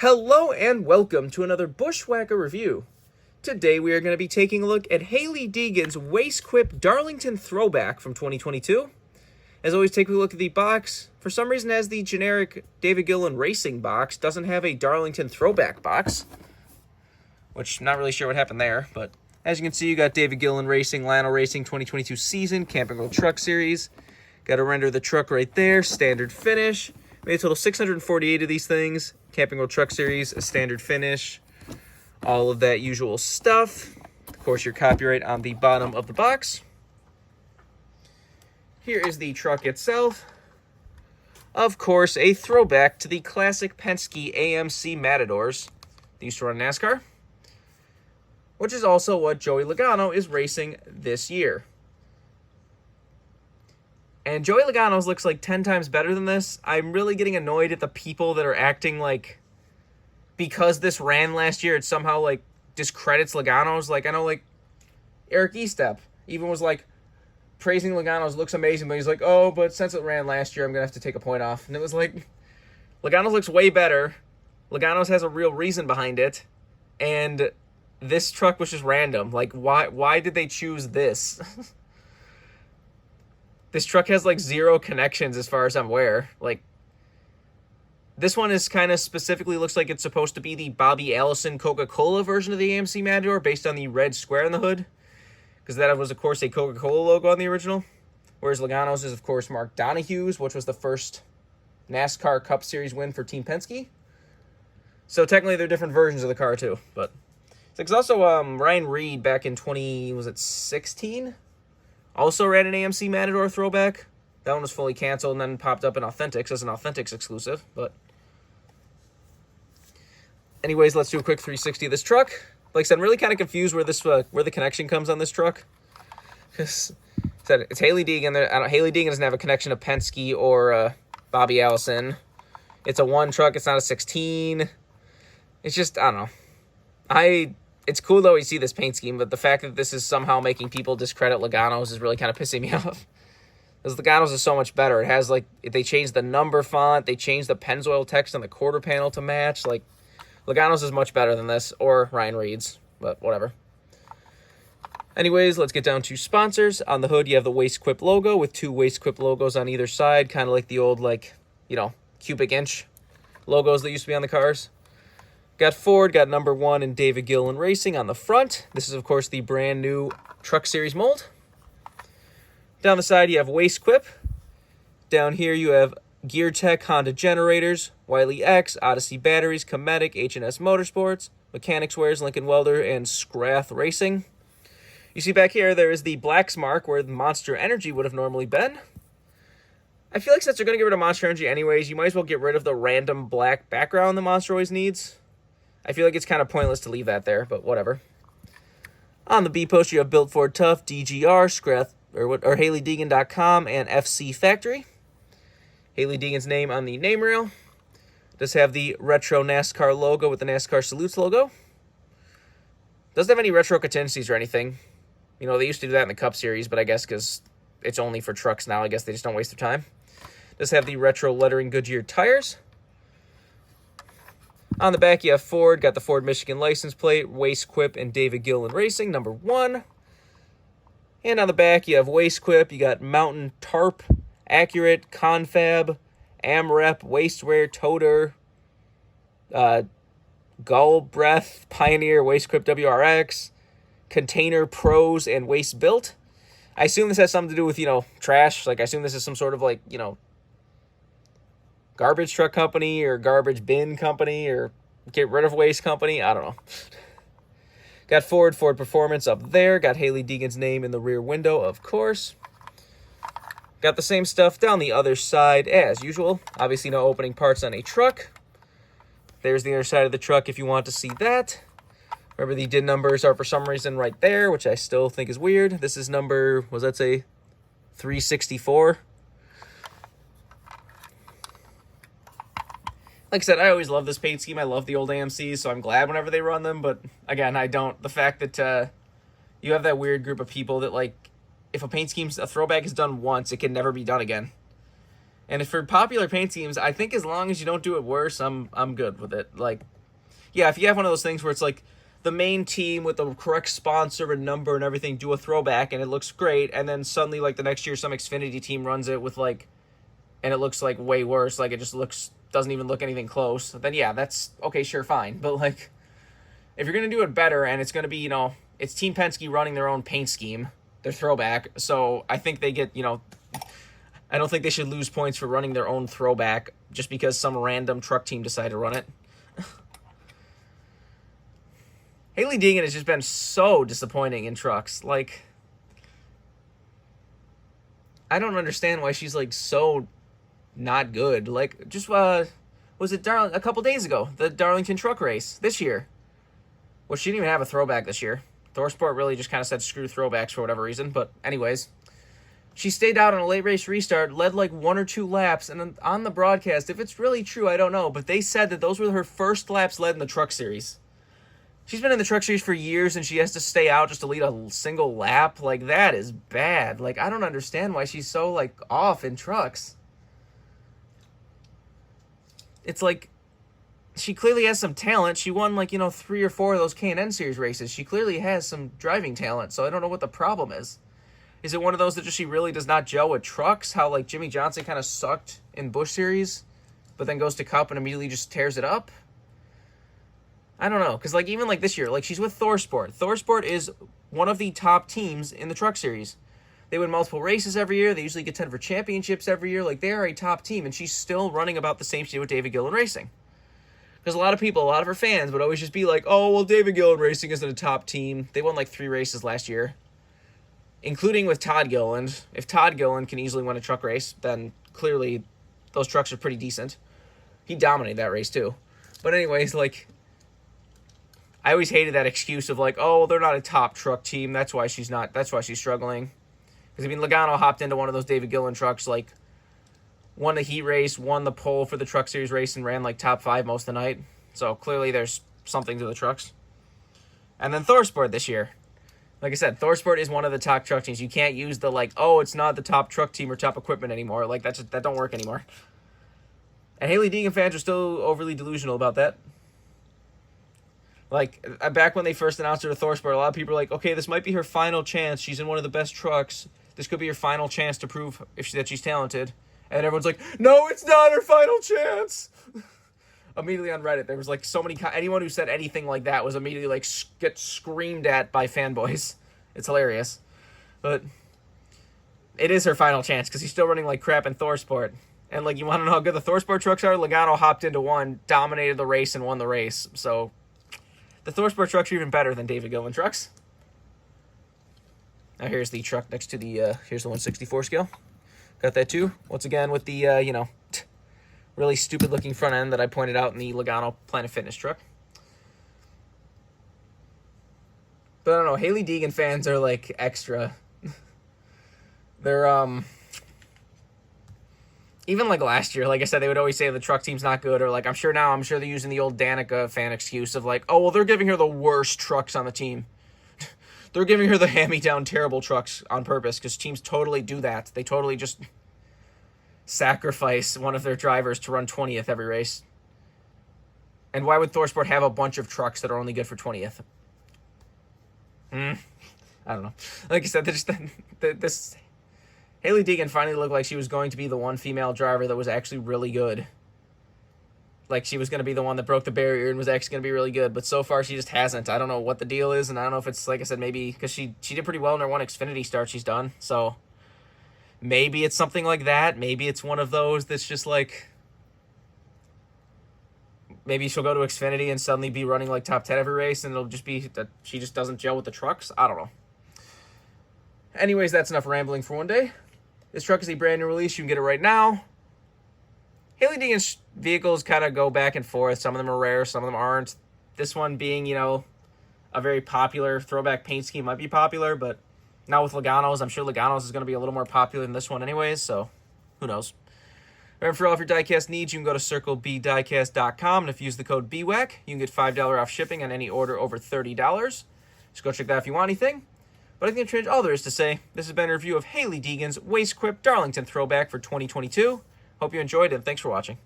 Hello and welcome to another Bushwhacker review. Today we are going to be taking a look at Hailie Deegan's Wastequip Darlington Throwback from 2022. As always, take a look at the box. For some reason, as the generic Diecast Racing box doesn't have a Darlington Throwback box, which I'm not really sure what happened there, but as you can see, you got Diecast Racing, Lano Racing 2022 season, Camping World Truck Series. Got to render the truck right there, standard finish. Made a total 648 of these things. Camping World Truck Series, a standard finish. All of that usual stuff. Of course, your copyright on the bottom of the box. Here is the truck itself. Of course, a throwback to the classic Penske AMC Matadors that used to run NASCAR, which is also what Joey Logano is racing this year. And Joey Logano's looks like 10 times better than this. I'm really getting annoyed at the people that are acting like, because this ran last year, it somehow, like, discredits Logano's. Like, I know, like, Eric Estep even was, like, praising Logano's looks amazing, but he's like, oh, but since it ran last year, I'm going to have to take a point off. And it was like, Logano's looks way better. Logano's has a real reason behind it. And this truck was just random. Like, why did they choose this? This truck has, like, zero connections as far as I'm aware. Like, this one is kind of specifically looks like it's supposed to be the Bobby Allison Coca-Cola version of the AMC Matador based on the red square in the hood. Because that was, of course, a Coca-Cola logo on the original. Whereas Logano's is, of course, Mark Donohue's, which was the first NASCAR Cup Series win for Team Penske. So, technically, they're different versions of the car, too. But it's also Ryan Reed back in 2016? Also ran an AMC Matador throwback. That one was fully canceled and then popped up in Authentics as an Authentics exclusive. But anyways, let's do a quick 360 of this truck. Like I said, I'm really kind of confused where this where the connection comes on this truck. Because it's Hailie Deegan. Hailie Deegan doesn't have a connection to Penske or Bobby Allison. It's a 1 truck. It's not a 16. It's just, I don't know. It's cool, though, you see this paint scheme, but the fact that this is somehow making people discredit Logano's is really kind of pissing me off. Because Logano's is so much better. It has, like, they changed the number font. They changed the Pennzoil text on the quarter panel to match. Like, Logano's is much better than this, or Ryan Reed's, but whatever. Anyways, let's get down to sponsors. On the hood, you have the Wastequip logo with 2 Wastequip logos on either side, kind of like the old, like, you know, cubic inch logos that used to be on the cars. Got Ford, got number 1 in Diecast Racing on the front. This is, of course, the brand new Truck Series mold. Down the side, you have Wastequip. Down here, you have Gear Tech Honda Generators, Wiley X, Odyssey Batteries, Cometic, H&S Motorsports, Mechanics Wares, Lincoln Welder, and Scrath Racing. You see back here, there is the Black's Mark, where the Monster Energy would have normally been. I feel like since they're going to get rid of Monster Energy anyways, you might as well get rid of the random black background the Monster always needs. I feel like it's kind of pointless to leave that there, but whatever. On the B post, you have Built Ford Tough, DGR, Scrath, or HailieDeegan.com, and FC Factory. Hailie Deegan's name on the name rail. Does have the retro NASCAR logo with the NASCAR Salutes logo. Doesn't have any retro contingencies or anything. You know, they used to do that in the Cup Series, but I guess because it's only for trucks now, I guess they just don't waste their time. Does have the retro lettering Goodyear tires. On the back, you have Ford, got the Ford Michigan license plate, Wastequip, and Diecast Racing, number 1. And on the back, you have Wastequip, you got Mountain Tarp, Accurate, Confab, Amrep, Wastewear, Toter, Gull Breath, Pioneer, Wastequip WRX, Container Pros, and Waste Built. I assume this has something to do with, you know, trash. Like, I assume this is some sort of, like, you know, garbage truck company or garbage bin company or get rid of waste company. I don't know. Got Ford Performance up there. Got Hailie Deegan's name in the rear window, of course. Got the same stuff down the other side as usual. Obviously no opening parts on a truck. There's the other side of the truck if you want to see that. Remember the DIN numbers are for some reason right there, which I still think is weird. This is number, what does that say? 364. Like I said, I always love this paint scheme. I love the old AMCs, so I'm glad whenever they run them. But, again, I don't. The fact that you have that weird group of people that, like, if a paint scheme, a throwback is done once, it can never be done again. And for popular paint schemes, I think as long as you don't do it worse, I'm good with it. Like, yeah, if you have one of those things where it's like the main team with the correct sponsor and number and everything do a throwback and it looks great, and then suddenly like the next year some Xfinity team runs it with like, and it looks like way worse, like it just doesn't even look anything close, then yeah, that's okay, sure, fine. But like, if you're gonna do it better and it's gonna be, it's Team Penske running their own paint scheme, their throwback, so I think they get, I don't think they should lose points for running their own throwback just because some random truck team decided to run it. Hailie Deegan has just been so disappointing in trucks. Like, I don't understand why she's like so not good. Like, just was it a couple days ago, the Darlington truck race this year? Well, she didn't even have a throwback this year. ThorSport really just kind of said screw throwbacks for whatever reason. But anyways, she stayed out on a late race restart, led like 1 or 2 laps, and on the broadcast, if it's really true, I don't know, but they said that those were her first laps led in the truck series. She's been in the truck series for years, and she has to stay out just to lead a single lap. Like, that is bad. Like, I don't understand why she's so, like, off in trucks. It's like, she clearly has some talent. She won, like, 3 or 4 of those K&N series races. She clearly has some driving talent, so I don't know what the problem is. Is it one of those that just she really does not gel with trucks? How, like, Jimmy Johnson kind of sucked in Busch Series, but then goes to Cup and immediately just tears it up? I don't know, because, like, even, like, this year, like, she's with ThorSport. ThorSport is one of the top teams in the truck series. They win multiple races every year. They usually contend for championships every year. Like, they are a top team, and she's still running about the same shit with David Gillen Racing. Because a lot of people, a lot of her fans would always just be like, oh, well, David Gillen Racing isn't a top team. They won, like, 3 races last year, including with Todd Gilliland. If Todd Gilliland can easily win a truck race, then clearly those trucks are pretty decent. He dominated that race, too. But anyways, like, I always hated that excuse of like, oh, they're not a top truck team. That's why she's struggling. Because, I mean, Logano hopped into one of those David Gillen trucks, like, won the heat race, won the pole for the truck series race, and ran, like, top 5 most of the night. So, clearly there's something to the trucks. And then ThorSport this year. Like I said, ThorSport is one of the top truck teams. You can't use the, like, oh, it's not the top truck team or top equipment anymore. Like, that don't work anymore. And Hailie Deegan fans are still overly delusional about that. Like, back when they first announced her to ThorSport, a lot of people were like, okay, this might be her final chance. She's in one of the best trucks. This could be her final chance to prove that she's talented. And everyone's like, no, it's not her final chance. Immediately on Reddit, there was like so many, anyone who said anything like that was immediately like, get screamed at by fanboys. It's hilarious. But it is her final chance because he's still running like crap in ThorSport. And like, you want to know how good the ThorSport trucks are? Logano hopped into one, dominated the race, and won the race. So the ThorSport trucks are even better than David Gillen trucks. Now here's the truck next to the, here's the 164 scale. Got that too. Once again with the, really stupid looking front end that I pointed out in the Logano Planet Fitness truck. But I don't know, Hailie Deegan fans are like extra. They're, even like last year, like I said, they would always say the truck team's not good, or like I'm sure they're using the old Danica fan excuse of like, oh, well, they're giving her the worst trucks on the team. They're giving her the hand-me-down terrible trucks on purpose because teams totally do that. They totally just sacrifice one of their drivers to run 20th every race. And why would ThorSport have a bunch of trucks that are only good for 20th? I don't know. Like I said, this Hailie Deegan finally looked like she was going to be the one female driver that was actually really good. Like, she was going to be the one that broke the barrier and was actually going to be really good. But so far, she just hasn't. I don't know what the deal is, and I don't know if it's, like I said, maybe because she did pretty well in her one Xfinity start she's done. So maybe it's something like that. Maybe it's one of those that's just like, maybe she'll go to Xfinity and suddenly be running like top 10 every race, and it'll just be that she just doesn't gel with the trucks. I don't know. Anyways, that's enough rambling for one day. This truck is a brand new release. You can get it right now. Hailie Deegan's vehicles kind of go back and forth. Some of them are rare, some of them aren't. This one being, a very popular throwback paint scheme might be popular, but now with Logano's, I'm sure Logano's is going to be a little more popular than this one anyways, so who knows. Remember, for all of your diecast needs, you can go to circlebdiecast.com, and if you use the code BWhack, you can get $5 off shipping on any order over $30. Just go check that out if you want anything. But I think that's all there is to say. This has been a review of Hailie Deegan's Wastequip Darlington Throwback for 2022. Hope you enjoyed it, and thanks for watching.